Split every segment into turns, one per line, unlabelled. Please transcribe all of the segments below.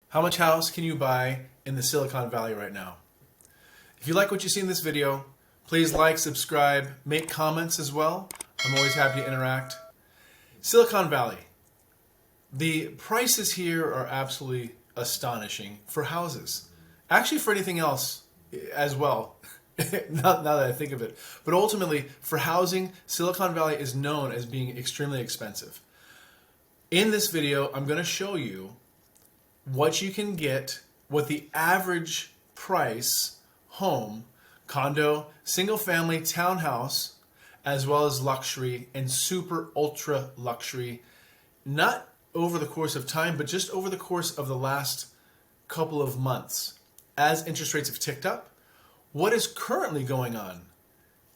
How much house can you buy in the Silicon Valley right now? If you like what you see in this video, please like, subscribe, make comments as well. I'm always happy to interact. Silicon Valley. The prices here are absolutely astonishing for houses. Actually for anything else as well, now that I think of it. But ultimately, for housing, Silicon Valley is known as being extremely expensive. In this video, I'm going to show you what you can get, what the average price home, condo, single family, townhouse, as well as luxury and super ultra luxury, not over the course of time, but just over the course of the last couple of months. As interest rates have ticked up, what is currently going on?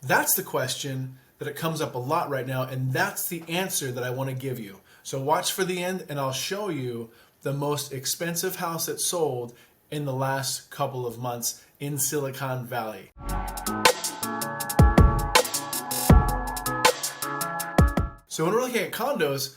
That's the question that it comes up a lot right now, and that's the answer that I want to give you. So watch for the end and I'll show you the most expensive house that sold in the last couple of months in Silicon Valley. So when we're looking at condos,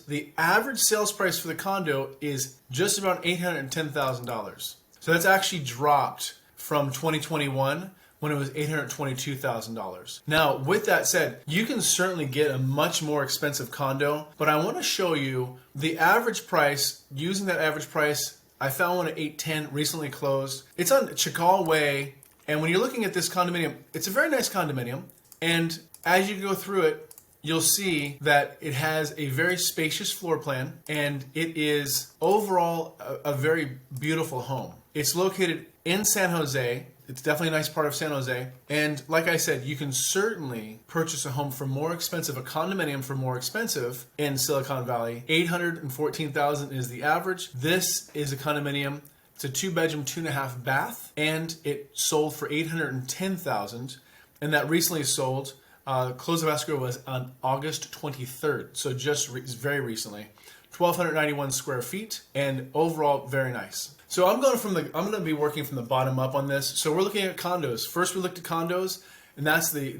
the average sales price for the condo is just about $810,000. So that's actually dropped from 2021 when it was $822,000. Now, with that said, you can certainly get a much more expensive condo, but I want to show you the average price. Using that average price, I found one at $810, recently closed. It's on Chakal Way, and when you're looking at this condominium, it's a very nice condominium, and as you go through it, you'll see that it has a very spacious floor plan, and it is overall a very beautiful home. It's located in San Jose. It's definitely a nice part of San Jose. And like I said, you can certainly purchase a home for more expensive, a condominium for more expensive in Silicon Valley. $814,000 is the average. This is a condominium. It's a 2-bedroom, 2.5 bath, and it sold for $810,000. And that recently sold. Close of escrow was on August 23rd, so just very recently. 1,291 square feet, and overall very nice. So I'm going to be working from the bottom up on this. So we're looking at condos. First we looked at condos, and that's the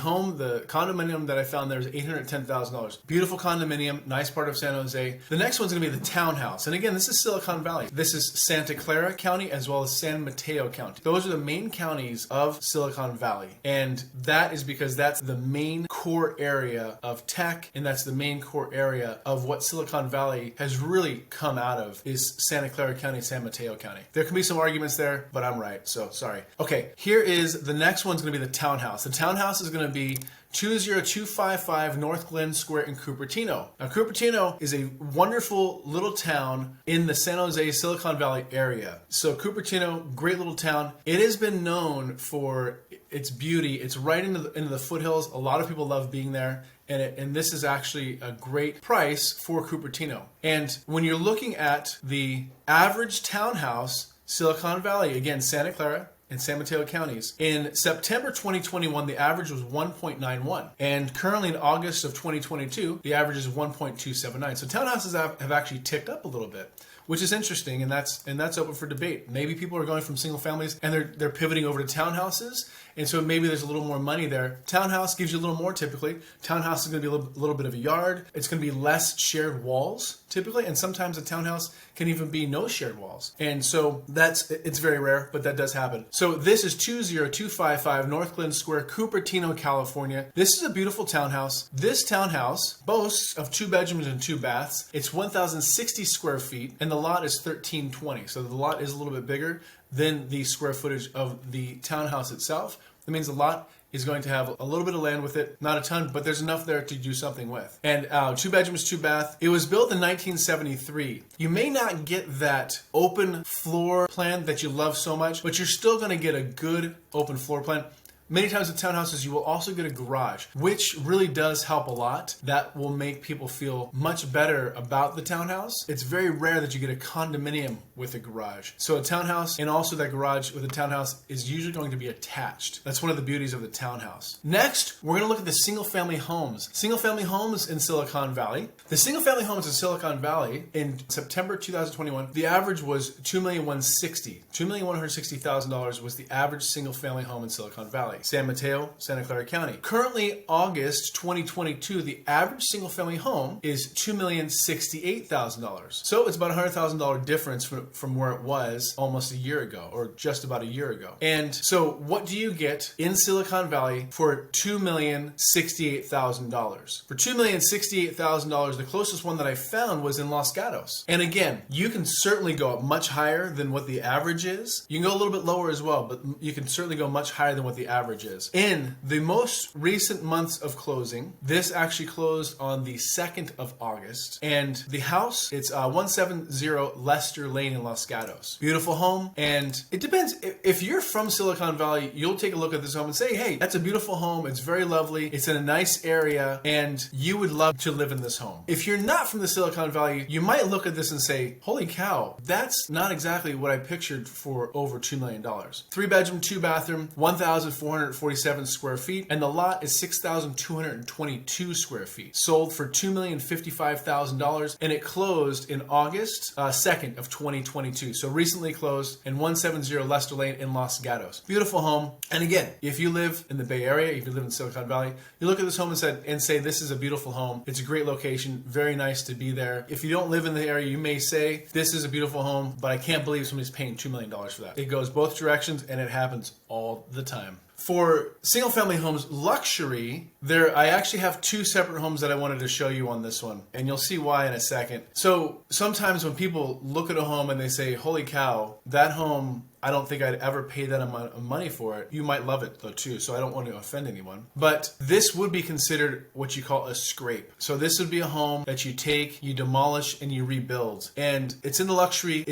home, the condominium that I found there is $810,000. Beautiful condominium, nice part of San Jose. The next one's going to be the townhouse. And again, this is Silicon Valley. This is Santa Clara County as well as San Mateo County. Those are the main counties of Silicon Valley. And that is because that's the main core area of tech, and that's the main core area of what Silicon Valley has really come out of is Santa Clara County, San Mateo County. There can be some arguments there, but I'm right, so sorry. Okay, here is the next one's going to be the townhouse. The townhouse is going to be 20255 North Glen Square in Cupertino. Now, Cupertino is a wonderful little town in the San Jose, Silicon Valley area. So Cupertino, great little town. It has been known for its beauty. It's right into the foothills. A lot of people love being there. And this is actually a great price for Cupertino. And when you're looking at the average townhouse, Silicon Valley, again, Santa Clara, in San Mateo counties. In September 2021, the average was 1.91. And currently in August of 2022, the average is 1.279. So townhouses have actually ticked up a little bit, which is interesting, and that's open for debate. Maybe people are going from single families and they're pivoting over to townhouses, and so maybe there's a little more money there. Townhouse gives you a little more typically. Townhouse is going to be a little bit of a yard. It's going to be less shared walls typically, and sometimes a townhouse can even be no shared walls. And so it's very rare, but that does happen. So this is 20255 North Glen Square, Cupertino, California. This is a beautiful townhouse. This townhouse boasts of 2 bedrooms and 2 baths. It's 1,060 square feet, and the lot is 1,320. So the lot is a little bit bigger than the square footage of the townhouse itself. That means the lot is going to have a little bit of land with it, not a ton, but there's enough there to do something with. And 2 bedrooms, 2 bath. It was built in 1973. You may not get that open floor plan that you love so much, but you're still going to get a good open floor plan. Many times with townhouses, you will also get a garage, which really does help a lot. That will make people feel much better about the townhouse. It's very rare that you get a condominium with a garage. So a townhouse and also that garage with a townhouse is usually going to be attached. That's one of the beauties of the townhouse. Next, we're going to look at the single-family homes. Single-family homes in Silicon Valley. The single-family homes in Silicon Valley in September 2021, the average was $2,160,000. $2,160,000 was the average single-family home in Silicon Valley. Valley, San Mateo, Santa Clara County. Currently, August 2022, the average single family home is $2,068,000. So it's about a $100,000 difference from where it was almost a year ago, or just about a year ago. And so what do you get in Silicon Valley for $2,068,000? For $2,068,000, the closest one that I found was in Los Gatos. And again, you can certainly go up much higher than what the average is. You can go a little bit lower as well, but you can certainly go much higher than what the average is. In the most recent months of closing, this actually closed on the 2nd of August. And the house, it's 170 Lester Lane in Los Gatos. Beautiful home. And it depends. If you're from Silicon Valley, you'll take a look at this home and say, hey, that's a beautiful home. It's very lovely. It's in a nice area. And you would love to live in this home. If you're not from the Silicon Valley, you might look at this and say, holy cow, that's not exactly what I pictured for over $2 million. 3-bedroom, 2-bathroom, 1,447 square feet, and the lot is 6,222 square feet. Sold for $2,055,000, and it closed in August 2nd of 2022. So recently closed in 170 Lester Lane in Los Gatos. Beautiful home. And again, if you live in the Bay Area, if you live in Silicon Valley, you look at this home and say, this is a beautiful home. It's a great location. Very nice to be there. If you don't live in the area, you may say, this is a beautiful home, but I can't believe somebody's paying $2 million for that. It goes both directions, and it happens all the time. For single family homes luxury, I actually have 2 separate homes that I wanted to show you on this one, and you'll see why in a second. So sometimes when people look at a home and they say, holy cow, that home, I don't think I'd ever pay that amount of money for it. You might love it though too, so I don't want to offend anyone. But this would be considered what you call a scrape. So this would be a home that you take, you demolish, and you rebuild. And it's in the luxury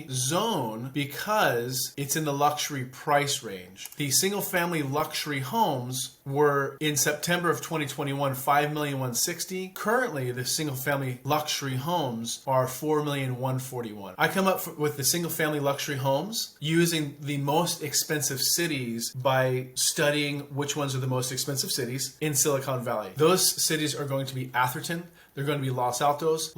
zone because it's in the luxury price range. The single family luxury homes were in September of 2021, $5,160,000. Currently, the single family luxury homes are $4,141,000. I come up with the single family luxury homes using the most expensive cities by studying which ones are the most expensive cities in Silicon Valley. Those cities are going to be Atherton, they're going to be Los Altos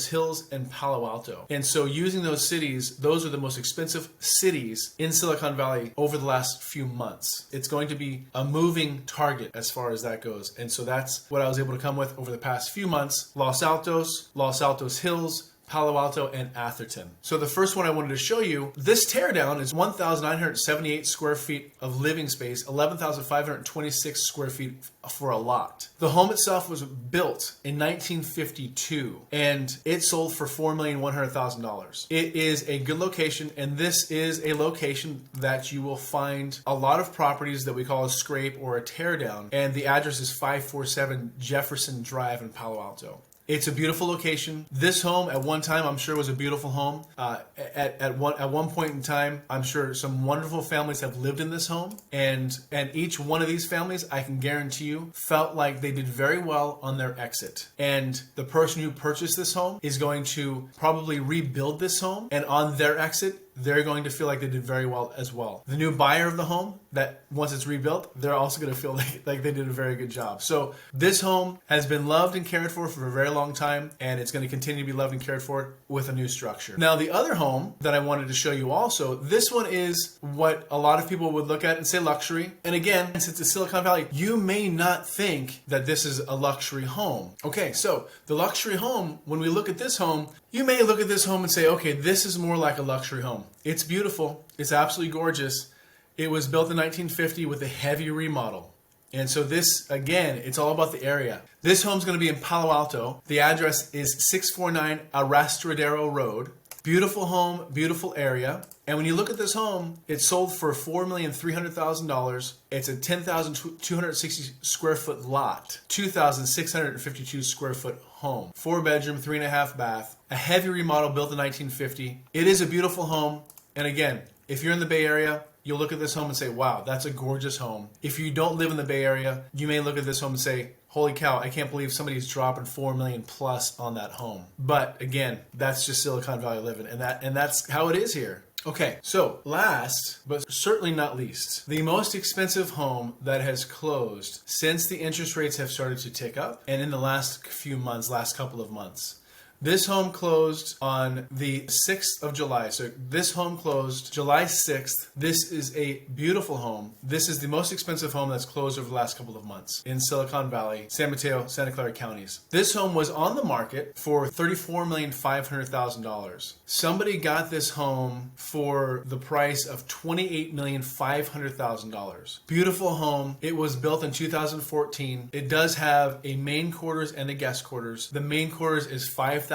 Hills, and Palo Alto. And so using those cities, those are the most expensive cities in Silicon Valley over the last few months. It's going to be a moving target as far as that goes. And so that's what I was able to come with over the past few months. Los Altos Hills, Palo Alto, and Atherton. So the first one I wanted to show you, this teardown is 1,978 square feet of living space, 11,526 square feet for a lot. The home itself was built in 1952 and it sold for $4,100,000. It is a good location, and this is a location that you will find a lot of properties that we call a scrape or a teardown, and the address is 547 Jefferson Drive in Palo Alto. It's a beautiful location. This home at one time, I'm sure, was a beautiful home. At one point in time, I'm sure some wonderful families have lived in this home, and each one of these families, I can guarantee you, felt like they did very well on their exit. And the person who purchased this home is going to probably rebuild this home, and on their exit, they're going to feel like they did very well as well. The new buyer of the home, that once it's rebuilt, they're also going to feel like they did a very good job. So this home has been loved and cared for a very long time, and it's going to continue to be loved and cared for with a new structure. Now, the other home that I wanted to show you also, this one is what a lot of people would look at and say luxury. And again, since it's Silicon Valley, you may not think that this is a luxury home. Okay, so the luxury home, when we look at this home, you may look at this home and say, okay, this is more like a luxury home. It's beautiful. It's absolutely gorgeous. It was built in 1950 with a heavy remodel. And so this, again, it's all about the area. This home's going to be in Palo Alto. The address is 649 Arrastradero Road. Beautiful home, beautiful area. And when you look at this home, it sold for $4,300,000. It's a 10,260 square foot lot, 2,652 square foot home, 4-bedroom, 3.5 bath, a heavy remodel built in 1950. It is a beautiful home. And again, if you're in the Bay Area, you'll look at this home and say, wow, that's a gorgeous home. If you don't live in the Bay Area, you may look at this home and say, holy cow, I can't believe somebody's dropping $4 million plus on that home. But again, that's just Silicon Valley living, and that's how it is here. Okay, so last, but certainly not least, the most expensive home that has closed since the interest rates have started to tick up, and in the last couple of months. This home closed on the 6th of July. So this home closed July 6th. This is a beautiful home. This is the most expensive home that's closed over the last couple of months in Silicon Valley, San Mateo, Santa Clara counties. This home was on the market for $34,500,000. Somebody got this home for the price of $28,500,000. Beautiful home. It was built in 2014. It does have a main quarters and a guest quarters. The main quarters is 5,050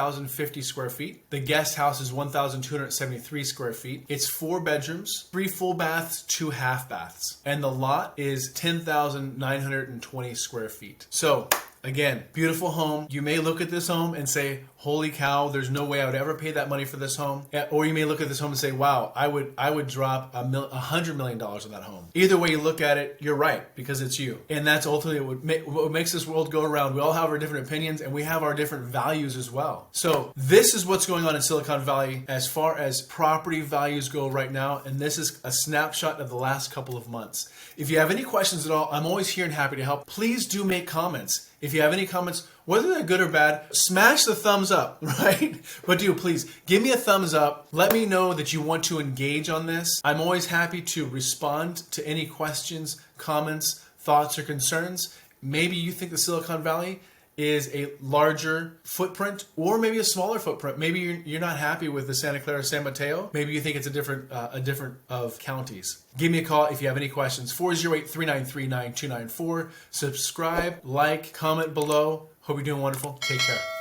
square feet. The guest house is 1,273 square feet. It's 4 bedrooms, 3 full baths, 2 half baths. And the lot is 10,920 square feet. So again, beautiful home. You may look at this home and say, holy cow, there's no way I would ever pay that money for this home. Or you may look at this home and say, wow, I would drop $100 million on that home. Either way you look at it, you're right, because it's you. And that's ultimately what makes this world go around. We all have our different opinions and we have our different values as well. So this is what's going on in Silicon Valley as far as property values go right now. And this is a snapshot of the last couple of months. If you have any questions at all, I'm always here and happy to help. Please do make comments. If you have any comments, whether they're good or bad, smash the thumbs up, right? But please give me a thumbs up. Let me know that you want to engage on this. I'm always happy to respond to any questions, comments, thoughts, or concerns. Maybe you think the Silicon Valley is a larger footprint or maybe a smaller footprint. Maybe you're not happy with the Santa Clara, San Mateo. Maybe you think it's a different of counties. Give me a call if you have any questions. 408-393-9294. Subscribe, like, comment below. Hope you're doing wonderful. Take care.